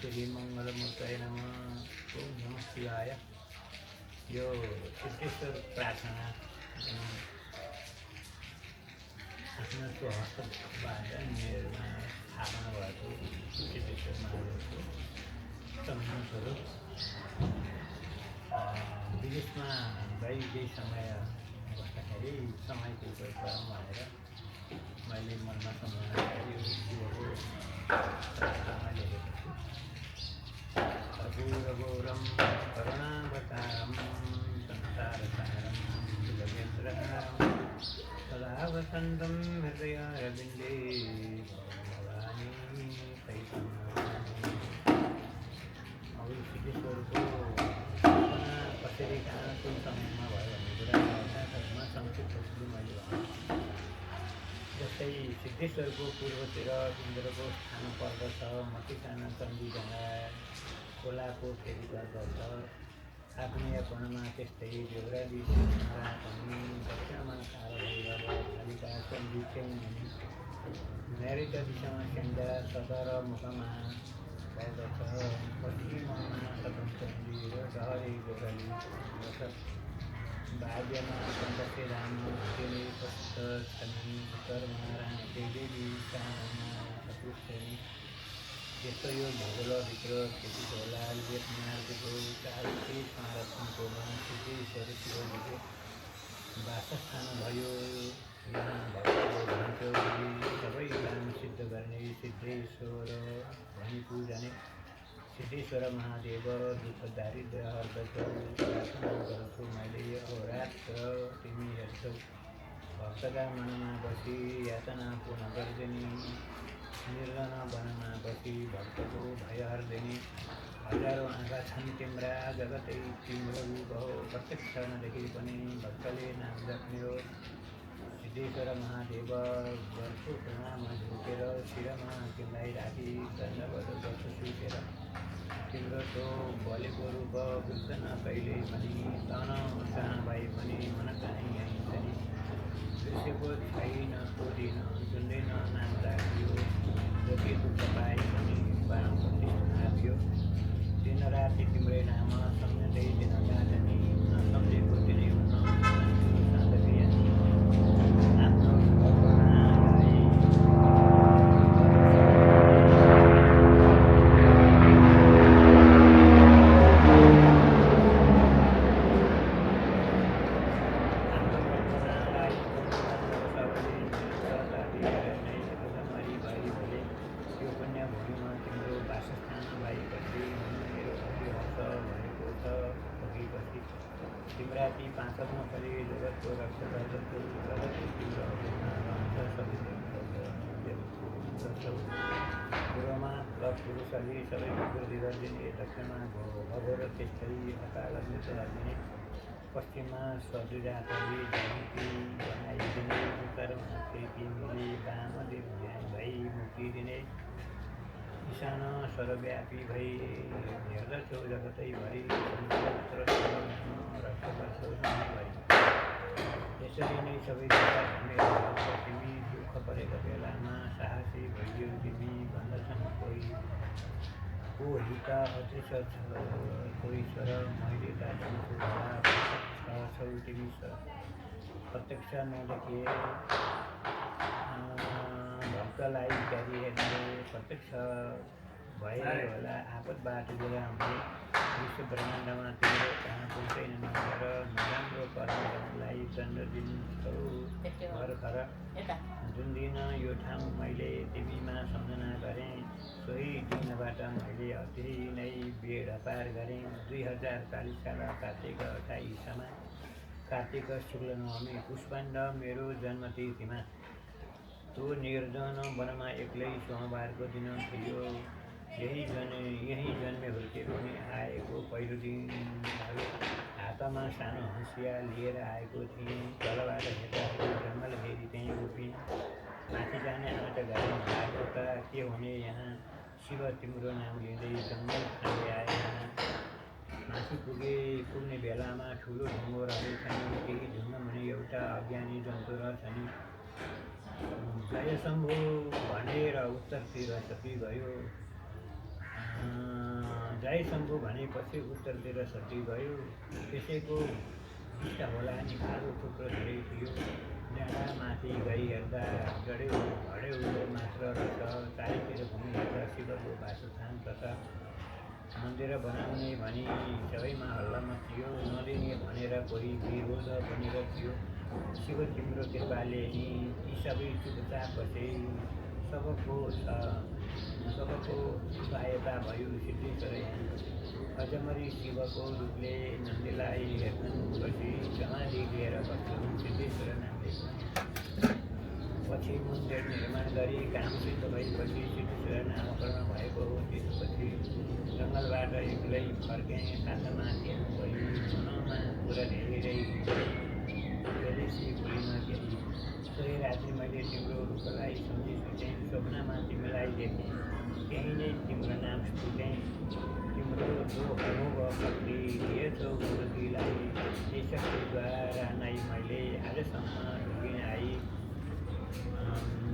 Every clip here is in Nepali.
श्रीमङ्गलमूर्तये नमः। ओम नमः शिवाय। यो सिद्धेश्वर प्रार्थना आफ्नो स्वहस्तबाट मेरोमा स्थापना भएको सिद्धेश्वर महादेवको सम्मान स्वरूप विदेशमा भाइ केही समय बस्दाखेरि समयको उपयोग गरौँ भनेर मैले मनमा सम्झना गरी शिवको प्रार्थनामा लेखेको छु। अपूर्वगौरं करुणावतारं संसारसारं सुभगेन्द्रहारं सदा वसन्तं हृदयारविन्दे भवानी सहितं अब सिद्धेश्वरको कसरी कहाँ कुन समयमा भयो भन्ने कुरा यथार्थमा संक्षिप्त रूपले मैले भने जस्तै सिद्धेश्वरको पूर्वतिर इन्द्रको स्थान पर्दछ, मतिकाना चण्डीढङ्गा खोलाको फेरि पर्दछ, आग्नेयकोणमा त्यस्तै देउराली सिंहरा पनि दक्षिणमा कालभैरव कालिका चण्डीक्षेम हुने नैऋत्य दिशामा स्याङ्जा सदरमुखमा पर्दछ, पश्चिममा सदनचण्डी र डहरे देउराली पर्दछ। भाग्यमा सन्तोषी राम तेले कष्ट छनि उत्तरमा रानी देवी कानमा सपुष्टनी यस्तो यो भूगोलभित्र खेती होला लेखनाथको चालको संरक्षणको सिद्धेश्वर शिवजीको वासस्थान भयो। यहाँ भक्तले भन्छौ सबै काम सिद्ध गर्ने सिद्धेश्वर भनी पूजने सिद्धेश्वर महादेव दुःख दारिद्र्य हर्दछौ प्रार्थना गर्छु मैले अहोरात्र तिमी हेर्छौ भक्तका मनमा बसी यातना पूर्ण गर्दिनी निर्जन वनमा बसी भक्तको भय हर्दिनी हजारौँ आँखा छन् तिम्रा जगतै तिम्रो रूप हो प्रत्यक्ष नदेखि पनि भक्तले नाम जप्ने हो। सिद्धेश्वर महादेव वर्षो नाममा झुकेर शिरमा तिमीलाई राखी दण्डवत गर्छु सुकेर तिम्रो तो बोलेको रूप बुझ्दैन कहिले पनि तन कहाँ भए पनि मन कहीँ यहीँ पनि बिर्सेको छैन सोधिन सुन्दैन नाम राखियो जति दुःख पाए पनि प्रतिष्ठा थियो दिनराति तिम्रै नाम सम्झँदै दिन जाँदनी नसम्झेको दिनै हुन तिम्राती पाँचक नपरे जगतको रक्षा गर्दछु जगतै तिम्रो पूर्वमा पुरुषहरूले सबै विकृति गरिदिने दक्षिणमा भगोर त्यस्तै अकाल मृत हालिदिने पश्चिममा सजुजातले झन्की बनाइदिने उत्तरमा तिमीले वामदेव ध्यान भई मुक्ति दिने ईशान सर्वव्यापी भई हेर्दछौ जगतैभरि यसरी नै सबै कुरा तिमी दुःख परेको बेलामा साहसी भइदियो तिमी भन्दछन् कोही त अदृश्य कोही स्वर मैले त छौ तिमी प्रत्यक्ष नदेखिए भक्तलाई इत्यादि हेर्ने प्रत्यक्ष भए होला आपतबाट जोगाउने विश्व ब्रह्माण्डमा तिम्रो कहाँ पुग्दैन नगर नराम्रो कर्मलाई दण्ड दिन्छौ भर्खर जुन दिन यो ठाउँ मैले तिमीमा सम्झना गरेँ सोही दिनबाट मैले अति नै बेड पार गरेँ 2040 साल कार्तिक 28 कार्तिक शुक्ल नवमी पुष्पाण्ड मेरो जन्मतिथिमा तो निर्जन वनमा एक्लै सोमबारको दिन थियो यही जन्मे हुर्के पनि आएको पहिलो दिन भयो हातमा सानो हँसिया लिएर आएको थिएँ तलबाट हेर्दाखेरि जङ्गल फेरि त्यहीँ उभिन् माथि जाने आँट गाडी भएको त के हुने यहाँ शिव तिम्रो नाम लिँदै जङ्गल खाँदै आए यहाँ माथि पुग्ने बेलामा ठुलो ढुङ्गो रहेछ नि केही ढुङ्गा मुनि एउटा अज्ञानी जन्तु रहेछ नि जय शम्भु भनेर उत्तरतिर सकिगयो जय शम्भु भनेपछि उत्तरतिर सती गयो। त्यसैको इष्ट होला नि कालो थुप्रो धेरै थियो। डाँडा माथि गई हेर्दा जड्यौ हड्यौ मात्र रहेछ। चारैतिर भूमि हेर्दा शिवको वासस्थान प्रताप। मन्दिर बनाउने भनी सबैमा हल्ला मचियो। नदिने भनेर कोही विरोध बनेर थियो। शिव तिम्रो कृपाले नि ती सबै चुपचाप बसे। सबको सहायता भयो सिद्धेश्वरै। अजमरी शिवको रूपले नन्दीलाई हेर्छन् बसी। समाधि लिएर बस्छन् सिद्धेश्वर नामले। पछि मन्दिर निर्माण गरी काम सिद्ध भएपछि सिद्धेश्वर नामकरण भएको हो। त्यसपछि जङ्गलबाट एक्लै फर्के साथमा त्यहाँ गई। मनमा कुरा धेरै भुलिन केही। सोही रात्रि मैले तिम्रो रूपलाई सम्झी सुतेँ। स्वप्नमा तिमीलाई देखेँ त्यही नै तिम्रो नाम स्फुटेँ। तिम्रो जो अनुभव शक्ति दिएछौ मूर्तिलाई। यही शक्तिद्वारा नै मैले आजसम्म ढुकिन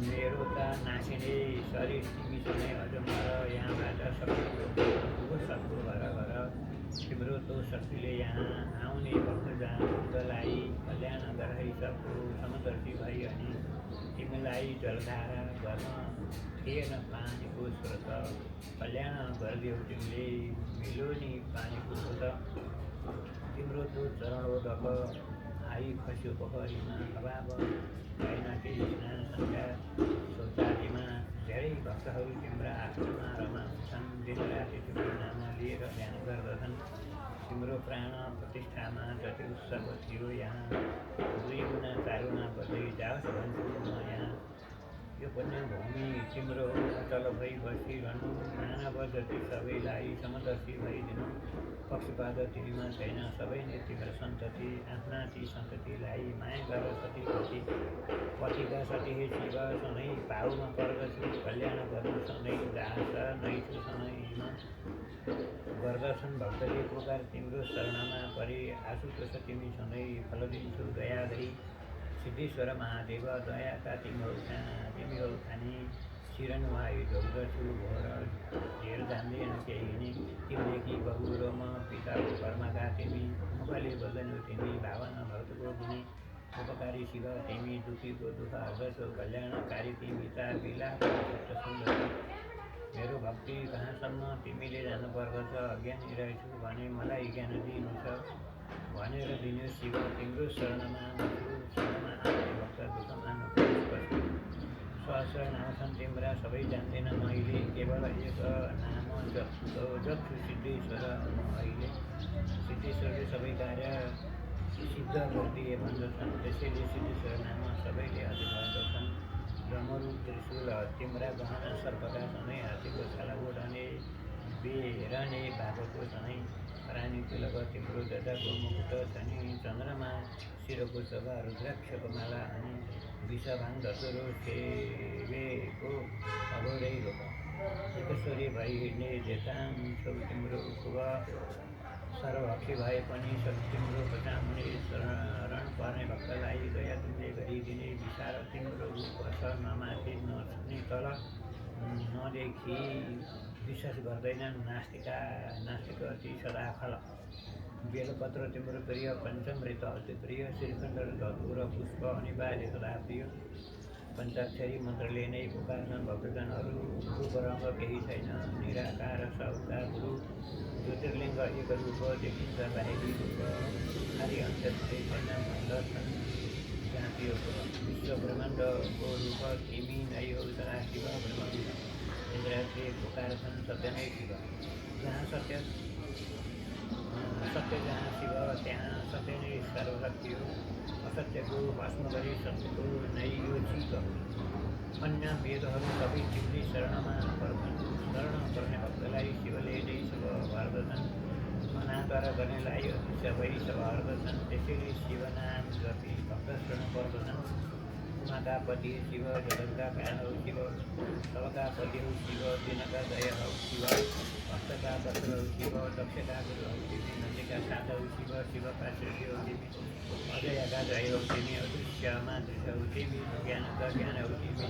मेरो त नासिने शरीर तिमीसँगै अजम्बर। यहाँबाट सक्दो घर तिम्रो तो शक्तिले यहाँ आउने भक्तजनलाई कल्याण गराइ सक्दो समदर्शी भई। अनि तिमीलाई जलधारा गर्न थिएन पानीको स्रोत। कल्याण गरिदेऊ तिमीले मिलो नि पानीको स्रोत। तिम्रो तो चरणोदक आई खस्यो पोखरीमा। अभाव भएन केही स्नान सन्ध्या शौचादिमा। धेरै भक्तहरू तिम्रा आश्रममा रमाउँछन्। दिनराति तिम्रो नाम लिएर ध्यान गर्दछन्। तिम्रो प्राण प्रतिष्ठामा जति उत्सव थियो यहाँ 2 गुणा 4 गुणा बढ्दै जाओस् भन्छु म यहाँ। यो पुण्यभूमि तिम्रो अचल भई बसिरहनु। मानव जति सबैलाई समदर्शी भइदिनु। पक्षपात तिमीमा छैन सबै नै तिम्रो सन्तति। आफ्ना ती सन्ततिलाई माया गर सती पति। पतिका सती हे शिव सधैँ पाउमा पर्दछु। कल्याण गर्नु सधैँ दास नै छु सधैँमा गर्दछन् भक्तले पुकार तिम्रो शरणमा परि। आशुतोष तिमी सधैँ फल दिन्छौ दया गरी। सिद्धेश्वर महादेव दयाका तिमी हौ खानी। शिरनुहाई ढोग्दछु घोर धेर जान्दैन केही नि। तिमीदेखि बहु र म पिताको कर्मका तिमी। मुखले बोल्दैनौ तिमी भावना भक्तको गुणी। उपकारी शिव तिमी दुखीको दुःख हर्दछौ। कल्याणकारी तिमी ता बिलाको चित्त सुन्दर। मेरो भक्ति कहाँसम्म तिमीले जानुपर्दछ। अज्ञानी रहेछु भने मलाई ज्ञान दिनु छ भनेर दिनु शिव तिम्रो शरणमा म छु। शरणमा आउने भक्त दुःखमा नपरोस्। सहस्र नाम छन् तिम्रा सबै जान्दिनँ मैले। केवल एक नाम जप्छु सिद्धेश्वर म अहिले। सिद्धेश्वरले सबै कार्य सिद्ध गरिदिए भन्दछन्। त्यसैले सिद्धेश्वर नाम सबैले अझै भन्दछन्। ब्रह्मरू त्रिशूल तिम्रा गहना सर्पका सधैँ हात्तीको छाला ओढ्ने बेरने बाघको सधैँ रानी तिलक तिम्रो जटाको मुकुट छ नि। चन्द्रमा शिरको शोभा रुद्राक्षको माला अनि विषभाङ धतुरो सेवेको अघोरै रूप। एकेश्वरी भई हिँड्ने जेताङ छौ तिम्रो खुब। सर्वभक्षी भए पनि तिम्रो बचाउने शरण पर्ने भक्तलाई दया तिमीले गरिदिने विचार तिम्रो रूप छ। नमाथि नछुने तल नदेखि विश्वास गर्दैनन् नास्तिक अति सदाखल। बेलपत्र तिम्रो प्रिय पञ्चमृत अति प्रिय। श्रीखण्ड धतुर पुष्प अनिवार्य सदा प्रिय। पञ्चाक्षरी मन्त्रले नै पुकार्छन् भक्तजनहरू। रूप रङ्ग केही छैन निराकार सबका गुरु। ज्योतिर्लिङ्ग एक रूप देखिन्छ बाहिरी रूप। खाली अन्त्य छँदै छैन भन्दछन् जातियो विश्व ब्रह्माण्डको रूप तिमी नै हौ सदाशिव ब्रह्मविद। इन्द्रले पुकार्छन् सत्य नै शिव। जहाँ सत्य जहाँ शिव त्यहाँ सत्य नै सर्वशक्ति हो। असत्यको भस्म गरी सत्यको नै यो चित। अन्य वेदहरू सबै तिम्रै शरणमा पर्छन्। शरण पर्ने भक्तलाई शिवले नै सब गर्दछन्। अनादर गर्नेलाई अदृश्य भई सब हर्दछन्। त्यसैले शिवनाम जपी भक्त शरण पर्दछन्। उमाका पति शिव जगतका प्राण हौ शिव। सबका पति हौ शिव दिनका दय हौ शिव। भक्तका वस्त्र हौ शिव। दक्षका गुरु हौ तिमी। नदीका साथ हौ शिव। शिवका सृष्टि हौ तिमी। अजयका जय हौ तिमी। अदृश्यमा दृश्य हौ तिमी। ज्ञानका ज्ञान हौ तिमी।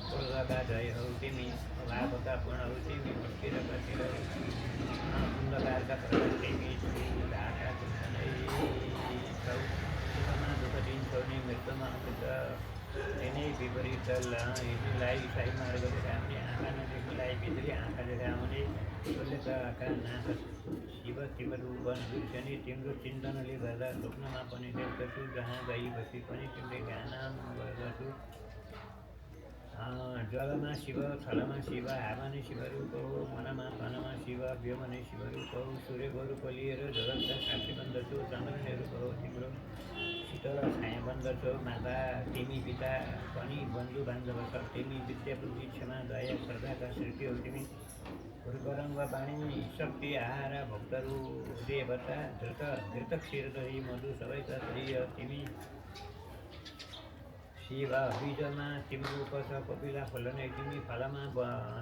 क्रोधका जय हौ तिमी। अभावका पूर्ण हौ तिमी। मुक्तिरका शिर हौ शीतल हेर्नुलाई सही मार्ग देखाउने, आँखा नदेख्नुलाई भित्री आँखा देखाउने, उल्लेखका नाथ शिव तिम्रो बन्धु शनि, तिम्रो चिन्तनले गर्दा स्वप्नमा पनि देख्दछु, जहाँ गइबसी पनि तिम्रै गान गर्दछु। जलमा शिव, थलमा शिव, हावा नै शिव रूप हो, मनमा तनमा शिव, व्योम नै शिव रूप हो, सूर्यको रूप लिएर जगतका साक्षी बन्दछु, चन्द्र नै रूप हो तिम्रो, शीतल छाया बन्दछौ माता, तिमी पिता पनि बन्धु बान्धव छ, तिमी विद्या बुद्धि क्षमा दया श्रद्धाका सृष्टि हो तिमी, रूपरङ्ग वाणी शक्ति आहारा भक्तहरू देवता, धृत क्षीर दही मधु सबैका प्रिय तिमी, शिव बीजमा तिम्रो उप छ, कपिला फल नै तिमी, फलमा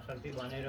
शक्ति बनेर